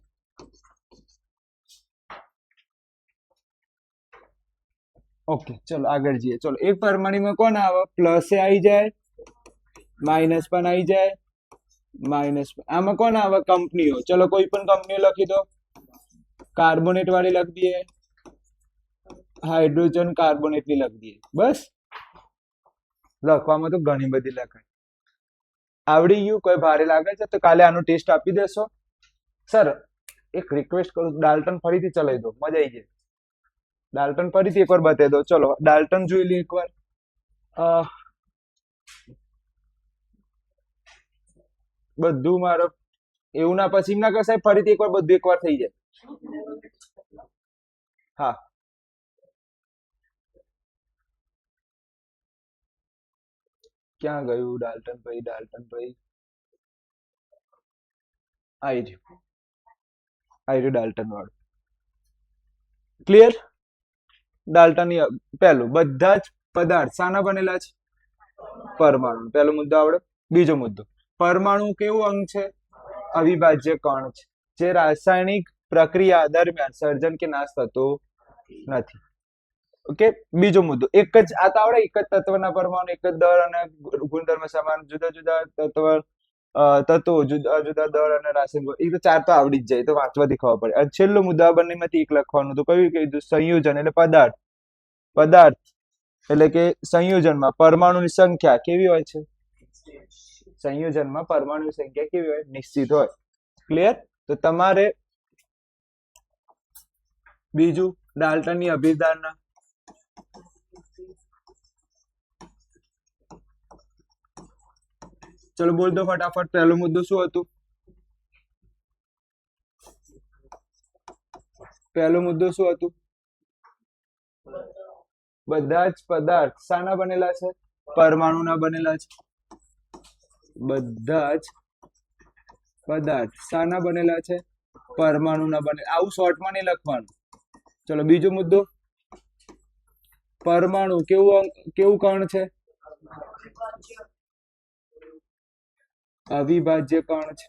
ઓકે, ચલો આગળ જઈએ. ચલો એક પરમાણુમાં કોણ આવે? પ્લસ એ આવી જાય, માઇનસ પણ આવી જાય, માઇનસ. આમાં કોણ આવે? કંપનીઓ. ચલો કોઈ પણ કંપનીઓ લખી દો. કાર્બોનેટ વાળી લખી દઈએ, હાઇડ્રોજન કાર્બોનેટ ની લખી દઈએ. બસ લખવામાં તો ઘણી બધી લખાય. આવડી ગયું? કોઈ ભારે લાગે છે તો કાલે આનો ટેસ્ટ આપી દેશો. સર એક રિક્વેસ્ટ કરું, ડાલ્ટન ફરીથી ચલાવી દો, મજા આવી જાય. ડાલ્ટન ફરીથી એકવાર બતાવી દો. ચલો ડાલ્ટન જોઈ લઈએ એકવાર. બધું મારો એવું ના પછી ના કસાય, ફરીથી એકવાર બધું એકવાર થઈ જાય. હા ક્યાં ગયું ડાલ્ટન ભાઈ? ડાલ્ટન ભાઈ આવી રહ્યું, આવી રહ્યું ડાલ્ટન વાળું. ક્લિયર? ડાલ્ટન પહેલું, બધા જ પદાર્થ શાના બનેલા છે? પરમાણુ. પહેલો મુદ્દો આવડે. બીજો મુદ્દો, પરમાણુ કેવું અંગ છે? અવિભાજ્ય કણ છે, જે રાસાયણિક પ્રક્રિયા દરમિયાન સર્જન કે નાશ થતો નથી. ઓકે, બીજો મુદ્દો, એક જ આ તો આવડે, એક જ તત્વના પરમાણુ એક જ દળ અને ગુણધર્મ સમાન, જુદા જુદા તત્વો જુદા જુદા દળ અને રાસાયણિક, એ તો ચાર તો આવડી જ જાય, તો વાંચવાથી ખબર પડે. અને છેલ્લો મુદ્દો આ બંનેમાંથી એક લખવાનું. તો કયું કીધું? સંયોજન એટલે પદાર્થ. પદાર્થ એટલે કે સંયોજનમાં પરમાણુની સંખ્યા કેવી હોય છે? સંયોજનમાં પરમાણુની સંખ્યા કેવી હોય? નિશ્ચિત હોય. ક્લિયર? તો તમારે બીજું ડાલ્ટનની અભિધારણા. ચલો બોલ દો ફટાફટ. પહેલો મુદ્દો શું હતું? પહેલો મુદ્દો શું હતું? બધા જ પદાર્થ શાના બનેલા છે? પરમાણુના બનેલા છે. બધા જ પદાર્થ શાના બનેલા છે? પરમાણુના બનેલા. આવું શોર્ટમાં નહીં લખવાનું. ચલો બીજો મુદ્દો, પરમાણુ કેવું કણ છે? અવિભાજ્ય કણ છે.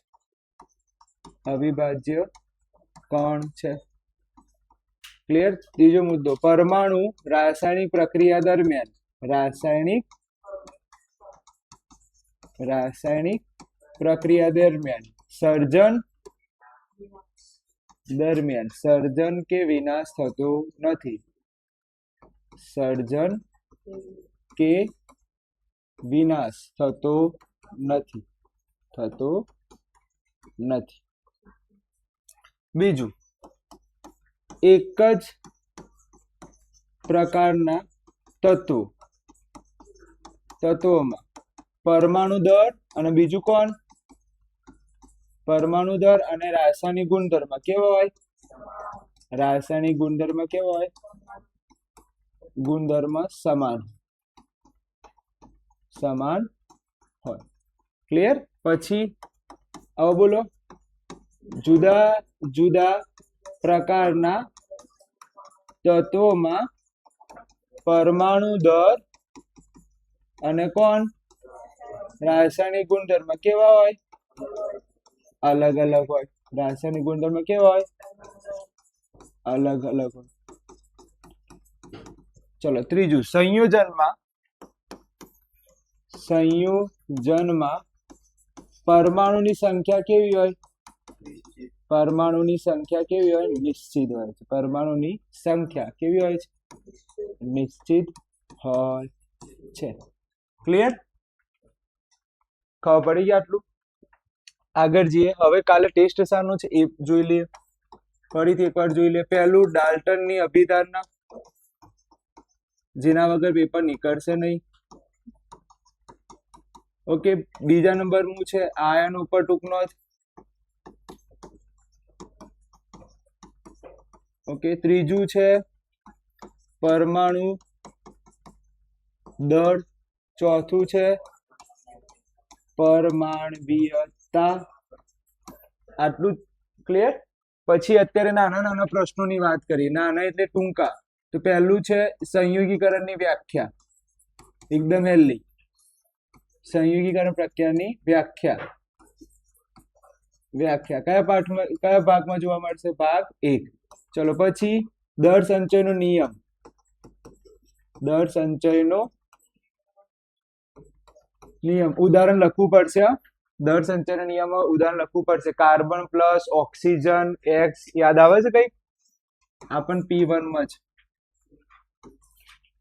અવિભાજ્ય કણ છે. ક્લિયર? ત્રીજો મુદ્દો, પરમાણુ રાસાયણિક પ્રક્રિયા દરમિયાન રાસાયણિક પ્રક્રિયા દરમિયાન સર્જન કે વિનાશ થતો નથી. સર્જન કે વિનાશ થતો નથી. બીજું, એક જ પ્રકારના તત્વોમાં પરમાણુ દર અને બીજું કોણ? પરમાણુ દર અને રાસાયણિક ગુણધર્મ કેવા હોય? રાસાયણિક ગુણધર્મ કેવા હોય? ગુણધર્મ સમાન હોય. ક્લિયર? પછી હવે બોલો, જુદા જુદા પ્રકારના તત્વોમાં પરમાણુ દર અને કોણ? રાસાયણિક ગુણધર્મ કેવા હોય? અલગ અલગ હોય. રાસાયણિક ગુણધર્મ કેવા હોય? અલગ અલગ હોય. ચલો ત્રીજું, સંયોજનમાં પરમાણુની સંખ્યા કેવી હોય? પરમાણુની સંખ્યા કેવી હોય? નિશ્ચિત હોય છે. પરમાણુની સંખ્યા કેવી હોય છે? નિશ્ચિત હોય છે. ક્લિયર? ખબર પડી ગઈ આટલું? આગળ જઈએ. હવે કાલે ટેસ્ટ શાનો છે એ જોઈ લઈએ. ફરીથી એકવાર જોઈ લઈએ. પહેલું, ડાલ્ટનની અભિધારણા, જેના વગર પેપર નીકળશે નહીં. ઓકે, બીજા નંબરનું છે આયન ઉપર ટૂંકનો જ. ઓકે, ત્રીજું છે પરમાણુ દળ. ચોથું છે પરમાણ્વીયતા. આટલું ક્લિયર? પછી અત્યારે નાના નાના પ્રશ્નોની વાત કરીએ. નાના એટલે ટૂંકા. તો પહેલું છે સંયોગીકરણની વ્યાખ્યા, એકદમ હેલ્ધી. સંયોગીકરણ પ્રક્રિયાની વ્યાખ્યા કયા ભાગમાં જોવા મળશે? ભાગ 1. ચલો પછી દર સંચયનો નિયમ. દર સંચયનો નિયમ ઉદાહરણ લખવું પડશે. દર સંચયનો નિયમમાં ઉદાહરણ લખવું પડશે. કાર્બન પ્લસ ઓક્સિજન એક્સ યાદ આવે છે કઈ? આ પણ P1 માં જ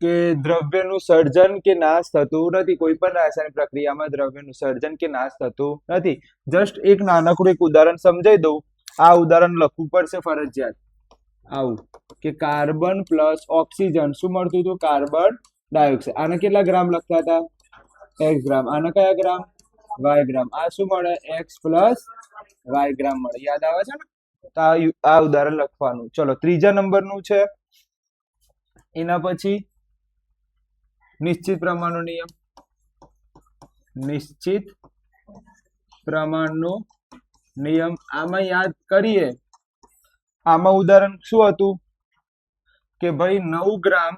કે દ્રવ્યનું સર્જન કે નાશ થતું નથી. કોઈ પણ રાસાયણિક પ્રક્રિયામાં દ્રવ્યનું સર્જન કે નાશ થતું નથી. જસ્ટ એક નાનકડું એક ઉદાહરણ સમજાઈ દઉં. આ ઉદાહરણ લખવું પડશે ફરજિયાત. આવું કે કાર્બન પ્લસ ઓક્સિજન શું મળતું હતું? Carbon dioxide. આના કેટલા ગ્રામ લખતા હતા? x ગ્રામ. આના કયા ગ્રામ? y ગ્રામ. આ શું મળે? x પ્લસ y ગ્રામ મળે. યાદ આવે છે ને? તો આ ઉદાહરણ લખવાનું. ચલો ત્રીજા નંબરનું છે. એના પછી નિશ્ચિત પ્રમાણનો નિયમ. નિશ્ચિત પ્રમાણનો નિયમ આમાં યાદ કરીએ. આમાં ઉદાહરણ શું હતું કે ભાઈ 9 ગ્રામ,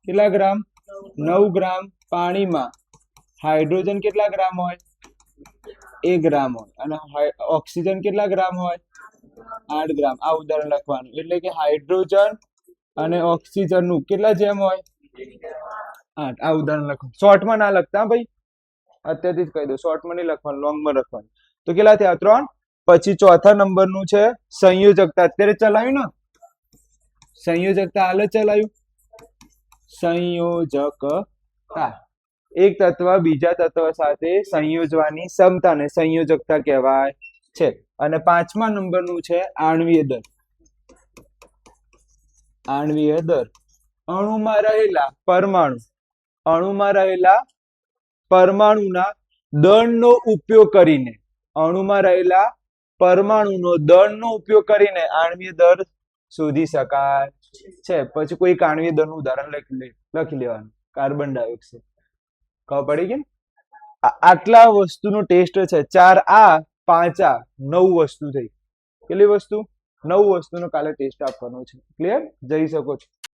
કેટલા ગ્રામ? 9 ગ્રામ પાણીમાં હાઇડ્રોજન કેટલા ગ્રામ હોય? 1 ગ્રામ હોય. અને ઓક્સિજન કેટલા ગ્રામ હોય? 8 ગ્રામ. આ ઉદાહરણ લખવાનું. એટલે કે હાઇડ્રોજન અને ઓક્સિજન નું કેટલા જેમ હોય? 8. આ ઉદાહરણ લખવાનું. શોર્ટમાં ના લખતા ભાઈ, અત્યારથી જ કહી દો. શોર્ટમાં નહીં લખવાનું, લોંગમાં લખવાનું. તો કેટલા થયા? 3. પછી ચોથા નંબરનું છે સંયોજકતા. અત્યારે ચલાવ્યું ને સંયોજકતા? હાલ ચલાવ્યું. સંયોજકતા એક તત્વ બીજા તત્વ સાથે સંયોજવાની ક્ષમતાને સંયોજકતા કહેવાય છે. અને 5મા નંબરનું છે આણ્વીય દર. આણ્વીય દર અણુમાં રહેલા પરમાણુના દળનો ઉપયોગ કરીને આણ્વીય દર શોધી શકાય છે. પછી કોઈ આણ્વીય દળનું ઉદાહરણ લખી લેવાનું. Carbon dioxide. ખબર પડી ગઈ? આટલા વસ્તુનો ટેસ્ટ છે. 4 આ 5 આ 9 વસ્તુ થઈ. કેટલી વસ્તુ? 9 વસ્તુનો કાલે ટેસ્ટ આપવાનો છે. ક્લિયર? જઈ શકો છો.